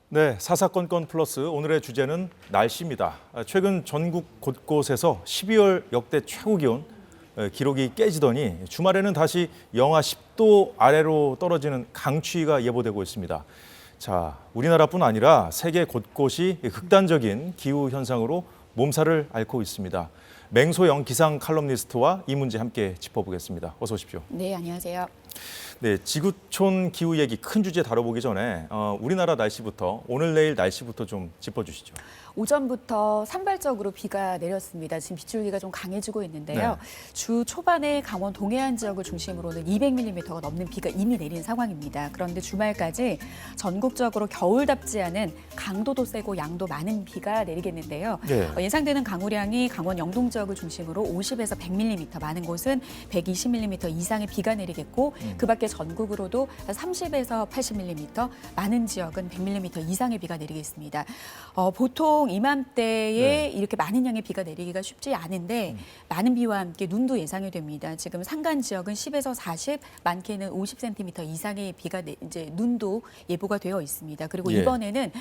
네, 사사건건 플러스 오늘의 주제는 날씨입니다. 최근 전국 곳곳에서 12월 역대 최고 기온 기록이 깨지더니 주말에는 다시 영하 10도 아래로 떨어지는 강추위가 예보되고 있습니다. 자, 우리나라뿐 아니라 세계 곳곳이 극단적인 기후 현상으로 몸살을 앓고 있습니다. 맹소영 기상 칼럼니스트와 이 문제 함께 짚어보겠습니다. 어서 오십시오. 네, 안녕하세요. 네, 지구촌 기후 얘기 큰 주제 다뤄보기 전에 우리나라 날씨부터 오늘 내일 날씨부터 좀 짚어주시죠. 오전부터 산발적으로 비가 내렸습니다. 지금 빗줄기가 좀 강해지고 있는데요. 네. 주 초반에 강원 동해안 지역을 중심으로는 200mm가 넘는 비가 이미 내린 상황입니다. 그런데 주말까지 전국적으로 겨울답지 않은 강도도 세고 양도 많은 비가 내리겠는데요. 네. 예상되는 강우량이 강원 영동 지역을 중심으로 50에서 100mm, 많은 곳은 120mm 이상의 비가 내리겠고 그 밖에 전국으로도 30에서 80mm, 많은 지역은 100mm 이상의 비가 내리겠습니다. 보통 이맘때에 이렇게 많은 양의 비가 내리기가 쉽지 않은데 많은 비와 함께 눈도 예상이 됩니다. 지금 산간 지역은 10에서 40, 많게는 50cm 이상의 비가 이제 눈도 예보가 되어 있습니다. 그리고 예. 이번에는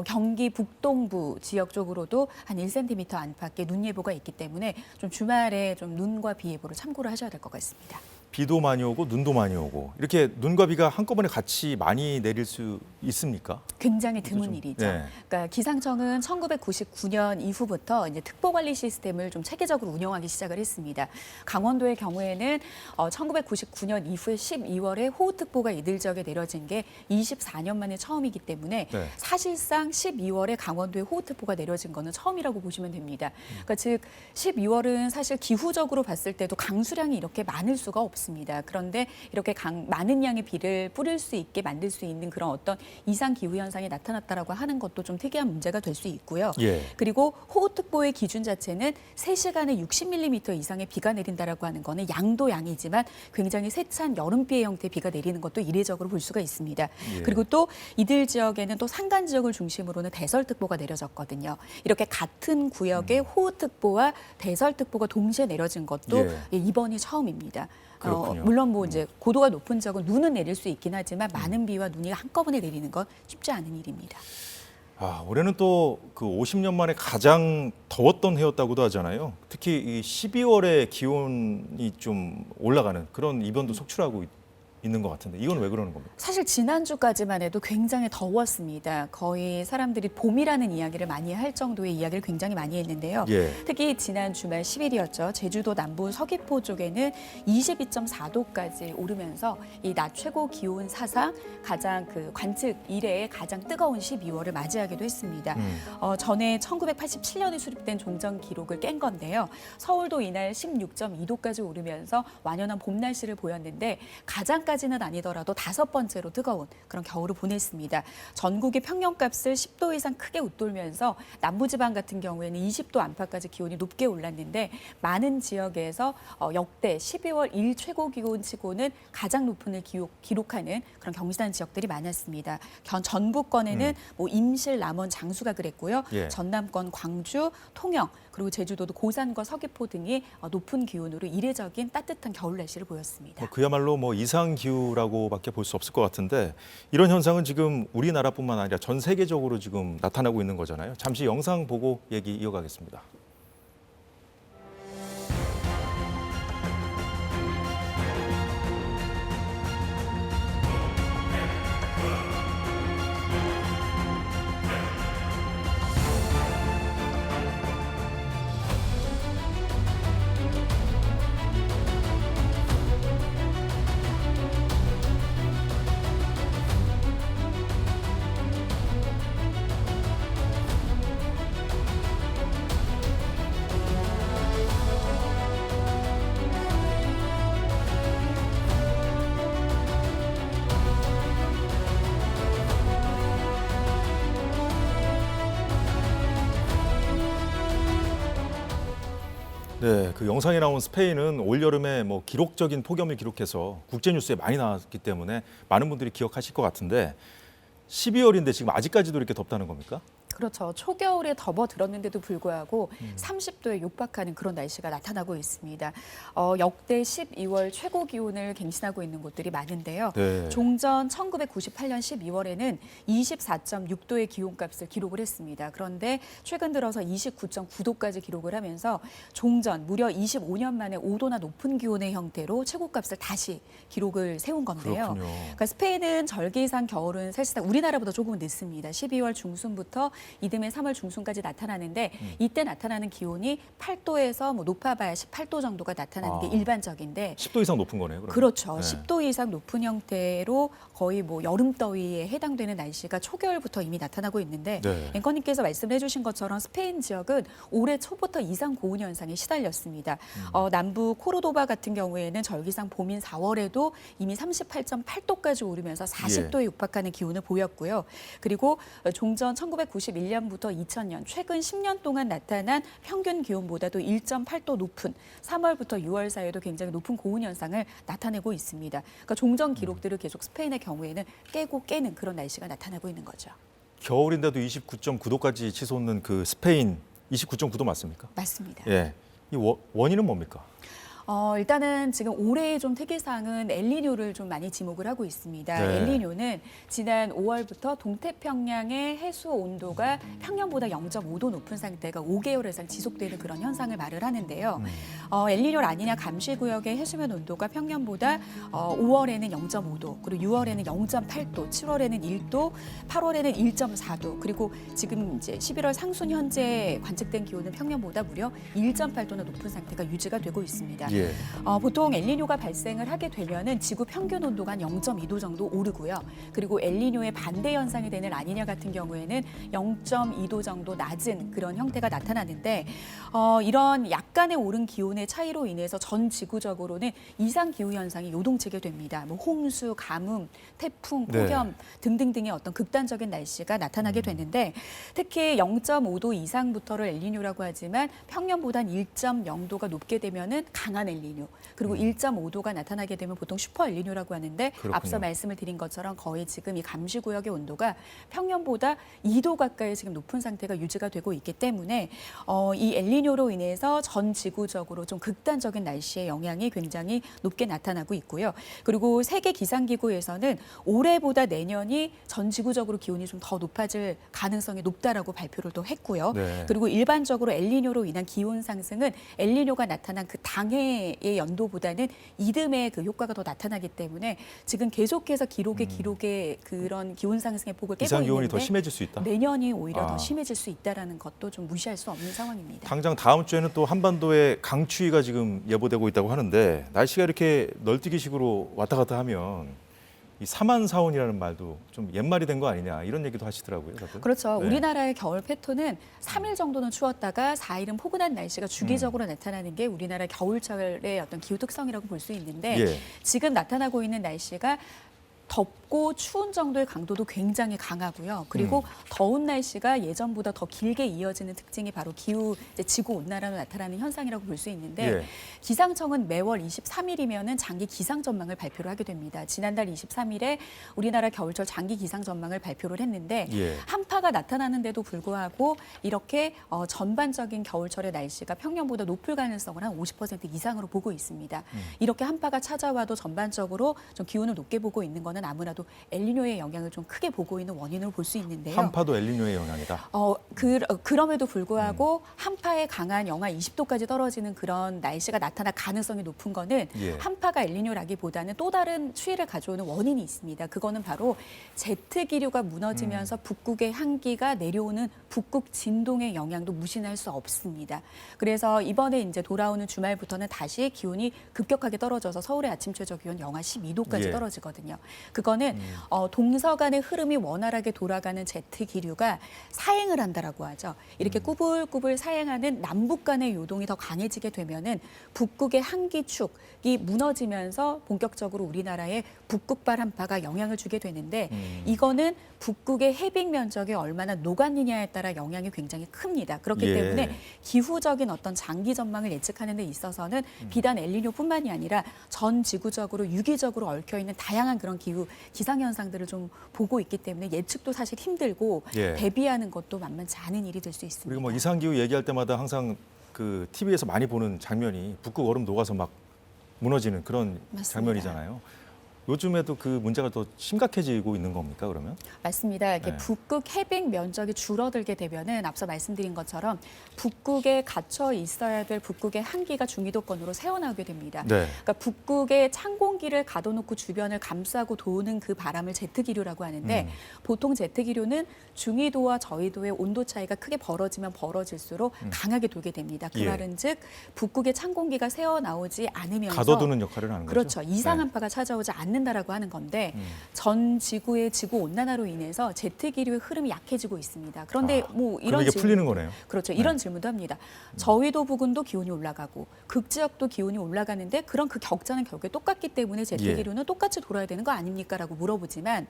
경기 북동부 지역 쪽으로도 한 1cm 안팎의 눈 예보가 있기 때문에 좀 주말에 좀 눈과 비 예보를 참고를 하셔야 될 것 같습니다. 비도 많이 오고 눈도 많이 오고 이렇게 눈과 비가 한꺼번에 같이 많이 내릴 수 있습니까? 굉장히 드문 일이죠. 네. 그러니까 기상청은 1999년 이후부터 이제 특보 관리 시스템을 좀 체계적으로 운영하기 시작을 했습니다. 강원도의 경우에는 1999년 이후에 12월에 호우특보가 이들 지역에 내려진 게 24년 만에 처음이기 때문에 네. 사실상 12월에 강원도에 호우특보가 내려진 거는 처음이라고 보시면 됩니다. 그러니까 즉 12월은 사실 기후적으로 봤을 때도 강수량이 이렇게 많을 수가 없습니다. 그런데 이렇게 많은 양의 비를 뿌릴 수 있게 만들 수 있는 그런 어떤 이상 기후 현상이 나타났다라고 하는 것도 좀 특이한 문제가 될 수 있고요. 예. 그리고 호우특보의 기준 자체는 3시간에 60mm 이상의 비가 내린다라고 하는 거는 양도 양이지만 굉장히 세찬 여름비의 형태의 비가 내리는 것도 이례적으로 볼 수가 있습니다. 예. 그리고 또 이들 지역에는 또 산간 지역을 중심으로는 대설특보가 내려졌거든요. 이렇게 같은 구역에 호우특보와 대설특보가 동시에 내려진 것도 이번이 처음입니다. 그렇군요. 물론 뭐 이제 고도가 높은 지역은 눈은 내릴 수 있긴 하지만 많은 비와 눈이 한꺼번에 내리는 건 쉽지 않은 일입니다. 올해는 또 그 50년 만에 가장 더웠던 해였다고도 하잖아요. 특히 이 12월에 기온이 좀 올라가는 그런 이변도 속출하고 있는 것 같은데 이건 왜 그러는 겁니까? 사실 지난주까지만 해도 굉장히 더웠습니다. 거의 사람들이 봄이라는 이야기를 많이 할 정도의 이야기를 굉장히 많이 했는데요. 예. 특히 지난 주말 10일이었죠. 제주도 남부 서귀포 쪽에는 22.4도까지 오르면서 이 낮 최고 기온 사상 가장 그 관측 이래의 가장 뜨거운 12월을 맞이하기도 했습니다. 전에 1987년에 수립된 종전 기록을 깬 건데요. 서울도 이날 16.2도까지 오르면서 완연한 봄 날씨를 보였는데 가장까지는 아니더라도 5번째로 뜨거운 그런 겨울을 보냈습니다. 전국의 평년값을 10도 이상 크게 웃돌면서 남부지방 같은 경우에는 20도 안팎까지 기온이 높게 올랐는데 많은 지역에서 역대 12월 1 최고 기온치고는 가장 높은 을 기록하는 그런 경지단 지역들이 많았습니다. 전북권에는 뭐 임실, 남원, 장수가 그랬고요. 예. 전남권, 광주, 통영 그리고 제주도도 고산과 서귀포 등이 높은 기온으로 이례적인 따뜻한 겨울 날씨를 보였습니다. 그야말로 뭐 이상 기후라고밖에 볼 수 없을 것 같은데 이런 현상은 지금 우리나라뿐만 아니라 전 세계적으로 지금 나타나고 있는 거잖아요. 잠시 영상 보고 얘기 이어가겠습니다. 네, 그 영상에 나온 스페인은 올여름에 뭐 기록적인 폭염을 기록해서 국제뉴스에 많이 나왔기 때문에 많은 분들이 기억하실 것 같은데 12월인데 지금 아직까지도 이렇게 덥다는 겁니까? 그렇죠. 초겨울에 접어들었는데도 불구하고 30도에 육박하는 그런 날씨가 나타나고 있습니다. 역대 12월 최고 기온을 갱신하고 있는 곳들이 많은데요. 네. 종전 1998년 12월에는 24.6도의 기온값을 기록을 했습니다. 그런데 최근 들어서 29.9도까지 기록을 하면서 종전 무려 25년 만에 5도나 높은 기온의 형태로 최고값을 다시 기록을 세운 건데요. 그렇군요. 그러니까 스페인은 절기상 겨울은 사실상 우리나라보다 조금은 늦습니다. 12월 중순부터 이듬해 3월 중순까지 나타나는데 이때 나타나는 기온이 8도에서 뭐 높아봐야 18도 정도가 나타나는 게 일반적인데 10도 이상 높은 거네요. 그러면. 그렇죠. 네. 10도 이상 높은 형태로 거의 뭐 여름 더위에 해당되는 날씨가 초겨울부터 이미 나타나고 있는데 네. 앵커님께서 말씀해 주신 것처럼 스페인 지역은 올해 초부터 이상 고온 현상에 시달렸습니다. 남부 코르도바 같은 경우에는 절기상 봄인 4월에도 이미 38.8도까지 오르면서 40도에 육박하는 기온을 보였고요. 그리고 종전 1991년부터 2000년 최근 10년 동안 나타난 평균 기온보다도 1.8도 높은 3월부터 6월 사이에도 굉장히 높은 고온 현상을 나타내고 있습니다. 그러니까 종전 기록들을 계속 스페인의 경우에는 깨고 깨는 그런 날씨가 나타나고 있는 거죠. 겨울인데도 29.9도까지 치솟는 그 스페인 29.9도 맞습니까? 맞습니다. 예. 이 원인은 뭡니까? 일단은 지금 올해의 좀 특이사항은 엘니뇨를 좀 많이 지목을 하고 있습니다. 네. 엘니뇨는 지난 5월부터 동태평양의 해수 온도가 평년보다 0.5도 높은 상태가 5개월 이상 지속되는 그런 현상을 말을 하는데요. 엘니뇨 라니냐 감시구역의 해수면 온도가 평년보다 5월에는 0.5도, 그리고 6월에는 0.8도, 7월에는 1도, 8월에는 1.4도, 그리고 지금 이제 11월 상순 현재 관측된 기온은 평년보다 무려 1.8도나 높은 상태가 유지가 되고 있습니다. 예. 보통 엘니뇨가 발생을 하게 되면은 지구 평균 온도가 한 0.2도 정도 오르고요. 그리고 엘니뇨의 반대 현상이 되는 라니냐 같은 경우에는 0.2도 정도 낮은 그런 형태가 나타나는데 이런 약간의 오른 기온의 차이로 인해서 전 지구적으로는 이상 기후 현상이 요동치게 됩니다. 뭐 홍수, 가뭄, 태풍, 폭염 등등등의 어떤 극단적인 날씨가 나타나게 되는데 특히 0.5도 이상부터를 엘니뇨라고 하지만 평년보다 1.0도가 높게 되면은 강한 엘니뇨, 그리고 1.5도가 나타나게 되면 보통 슈퍼 엘니뇨라고 하는데 그렇군요. 앞서 말씀을 드린 것처럼 거의 지금 이 감시구역의 온도가 평년보다 2도 가까이 지금 높은 상태가 유지가 되고 있기 때문에 이 엘니뇨로 인해서 전 지구적으로 좀 극단적인 날씨의 영향이 굉장히 높게 나타나고 있고요. 그리고 세계 기상기구에서는 올해보다 내년이 전 지구적으로 기온이 좀 더 높아질 가능성이 높다라고 발표를 또 했고요. 네. 그리고 일반적으로 엘니뇨로 인한 기온 상승은 엘니뇨가 나타난 그 당해의 연도보다는 이듬해 그 효과가 더 나타나기 때문에 지금 계속해서 기록의 그런 기온 상승의 폭을 깨고 이상 기온이 있는데 더 심해질 수 있다. 내년이 오히려 아. 더 심해질 수 있다라는 것도 좀 무시할 수 없는 상황입니다. 당장 다음 주에는 또 한반도에 강추위가 지금 예보되고 있다고 하는데 날씨가 이렇게 널뛰기식으로 왔다 갔다 하면 이 사만사온이라는 말도 좀 옛말이 된 거 아니냐 이런 얘기도 하시더라고요. 다들. 그렇죠. 네. 우리나라의 겨울 패턴은 3일 정도는 추웠다가 4일은 포근한 날씨가 주기적으로 나타나는 게 우리나라 겨울철의 어떤 기후 특성이라고 볼 수 있는데 예. 지금 나타나고 있는 날씨가 덥고 추운 정도의 강도도 굉장히 강하고요. 그리고 더운 날씨가 예전보다 더 길게 이어지는 특징이 바로 지구 온난화로 나타나는 현상이라고 볼 수 있는데 예. 기상청은 매월 23일이면은 장기 기상 전망을 발표를 하게 됩니다. 지난달 23일에 우리나라 겨울철 장기 기상 전망을 발표를 했는데 예. 한파가 나타나는데도 불구하고 이렇게 전반적인 겨울철의 날씨가 평년보다 높을 가능성을 한 50% 이상으로 보고 있습니다. 이렇게 한파가 찾아와도 전반적으로 좀 기온을 높게 보고 있는 거는 아무래도 엘니뇨의 영향을 좀 크게 보고 있는 원인으로 볼 수 있는데요. 한파도 엘니뇨의 영향이다. 그럼에도 불구하고 한파에 강한 영하 20도까지 떨어지는 그런 날씨가 나타날 가능성이 높은 거는 예. 한파가 엘니뇨라기보다는 또 다른 추위를 가져오는 원인이 있습니다. 그거는 바로 제트 기류가 무너지면서 북극의 한기가 내려오는 북극 진동의 영향도 무시할 수 없습니다. 그래서 이번에 이제 돌아오는 주말부터는 다시 기온이 급격하게 떨어져서 서울의 아침 최저 기온 영하 12도까지 예. 떨어지거든요. 그거는 동서간의 흐름이 원활하게 돌아가는 제트 기류가 사행을 한다라고 하죠. 이렇게 꾸불꾸불 사행하는 남북 간의 요동이 더 강해지게 되면은 북극의 한기축이 무너지면서 본격적으로 우리나라에 북극발 한파가 영향을 주게 되는데 이거는 북극의 해빙 면적이 얼마나 녹았느냐에 따라 영향이 굉장히 큽니다. 그렇기 예. 때문에 기후적인 어떤 장기 전망을 예측하는 데 있어서는 비단 엘니뇨뿐만이 아니라 전 지구적으로 유기적으로 얽혀 있는 다양한 그런 기상현상들을 좀 보고 있기 때문에 예측도 사실 힘들고 예. 대비하는 것도 만만치 않은 일이 될 수 있습니다. 그리고 뭐 이상기후 얘기할 때마다 항상 그 TV에서 많이 보는 장면이 북극 얼음 녹아서 막 무너지는 그런 맞습니다. 장면이잖아요. 요즘에도 그 문제가 더 심각해지고 있는 겁니까, 그러면? 맞습니다. 이렇게 네. 북극 해빙 면적이 줄어들게 되면은 앞서 말씀드린 것처럼 북극에 갇혀 있어야 될 북극의 한기가 중위도권으로 새어나오게 됩니다. 네. 그러니까 북극에 찬 공기를 가둬놓고 주변을 감싸고 도는 그 바람을 제트기류라고 하는데 보통 제트기류는 중위도와 저위도의 온도 차이가 크게 벌어지면 벌어질수록 강하게 돌게 됩니다. 그 예. 말은 즉 북극의 찬 공기가 새어나오지 않으면서 가둬두는 역할을 하는 거죠. 그렇죠. 이상 네. 한파가 찾아오지 않는다라고 하는 건데 전 지구의 지구 온난화로 인해서 제트기류의 흐름이 약해지고 있습니다. 그런데 뭐 그럼 이런 이게 질문- 풀리는 거네요. 그렇죠. 네. 이런 질문도 합니다. 저위도 부근도 기온이 올라가고 극지역도 기온이 올라가는데 그런 그 격자는 결국에 똑같기 때문에 제트기류는 똑같이 돌아야 되는 거 아닙니까라고 물어보지만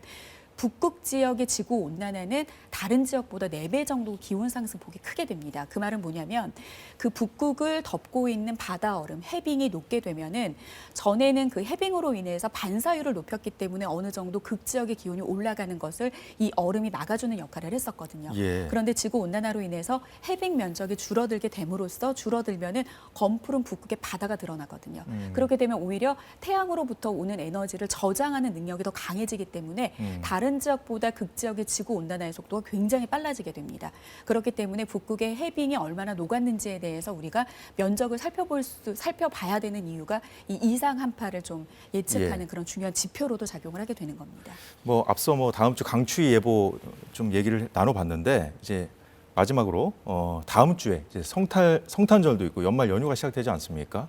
북극 지역의 지구 온난화는 다른 지역보다 4배 정도 기온 상승폭이 크게 됩니다. 그 말은 뭐냐면 그 북극을 덮고 있는 바다 얼음, 해빙이 녹게 되면은 전에는 그 해빙으로 인해서 반사율을 높였기 때문에 어느 정도 극지역의 기온이 올라가는 것을 이 얼음이 막아주는 역할을 했었거든요. 예. 그런데 지구 온난화로 인해서 해빙 면적이 줄어들게 됨으로써 줄어들면은 검푸른 북극의 바다가 드러나거든요. 그렇게 되면 오히려 태양으로부터 오는 에너지를 저장하는 능력이 더 강해지기 때문에 다른 지역보다 극지역의 지구 온난화의 속도가 굉장히 빨라지게 됩니다. 그렇기 때문에 북극의 해빙이 얼마나 녹았는지에 대해서 우리가 면적을 살펴봐야 되는 이유가 이 이상 한파를 좀 예측하는 그런 중요한 지표로도 작용을 하게 되는 겁니다. 뭐 앞서 뭐 다음 주 강추위 예보 좀 얘기를 나눠봤는데 이제 마지막으로 다음 주에 이제 성탄절도 있고 연말 연휴가 시작되지 않습니까?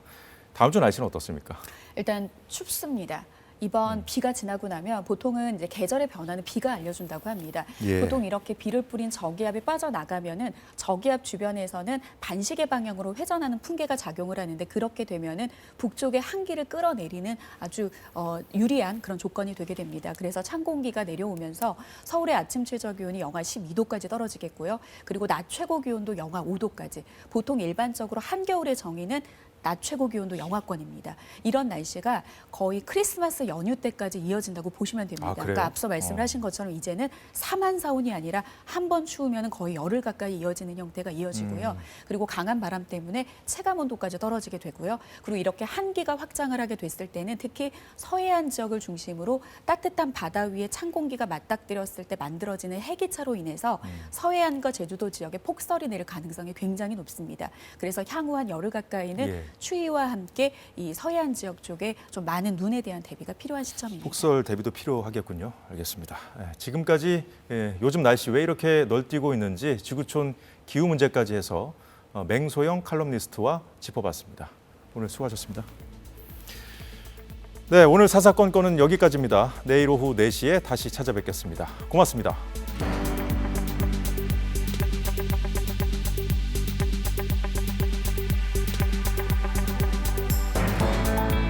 다음 주 날씨는 어떻습니까? 일단 춥습니다. 이번 비가 지나고 나면 보통은 이제 계절의 변화는 비가 알려준다고 합니다. 예. 보통 이렇게 비를 뿌린 저기압이 빠져나가면은 저기압 주변에서는 반시계 방향으로 회전하는 풍계가 작용을 하는데 그렇게 되면은 북쪽의 한기를 끌어내리는 아주 유리한 그런 조건이 되게 됩니다. 그래서 찬 공기가 내려오면서 서울의 아침 최저 기온이 영하 12도까지 떨어지겠고요. 그리고 낮 최고 기온도 영하 5도까지. 보통 일반적으로 한겨울의 정의는 낮 최고 기온도 영하권입니다. 이런 날씨가 거의 크리스마스 연휴 때까지 이어진다고 보시면 됩니다. 아, 그래요? 그러니까 앞서 말씀을 하신 것처럼 이제는 사만사온이 아니라 한 번 추우면 거의 열흘 가까이 이어지는 형태가 이어지고요. 그리고 강한 바람 때문에 체감 온도까지 떨어지게 되고요. 그리고 이렇게 한기가 확장을 하게 됐을 때는 특히 서해안 지역을 중심으로 따뜻한 바다 위에 찬 공기가 맞닥뜨렸을 때 만들어지는 해기차로 인해서 서해안과 제주도 지역에 폭설이 내릴 가능성이 굉장히 높습니다. 그래서 향후 한 열흘 가까이는 예. 추위와 함께 이 서해안 지역 쪽에 좀 많은 눈에 대한 대비가 필요한 시점입니다. 폭설 대비도 필요하겠군요. 알겠습니다. 지금까지 요즘 날씨 왜 이렇게 널뛰고 있는지 지구촌 기후 문제까지 해서 맹소영 칼럼니스트와 짚어봤습니다. 오늘 수고하셨습니다. 네, 오늘 사사건건은 여기까지입니다. 내일 오후 4시에 다시 찾아뵙겠습니다. 고맙습니다.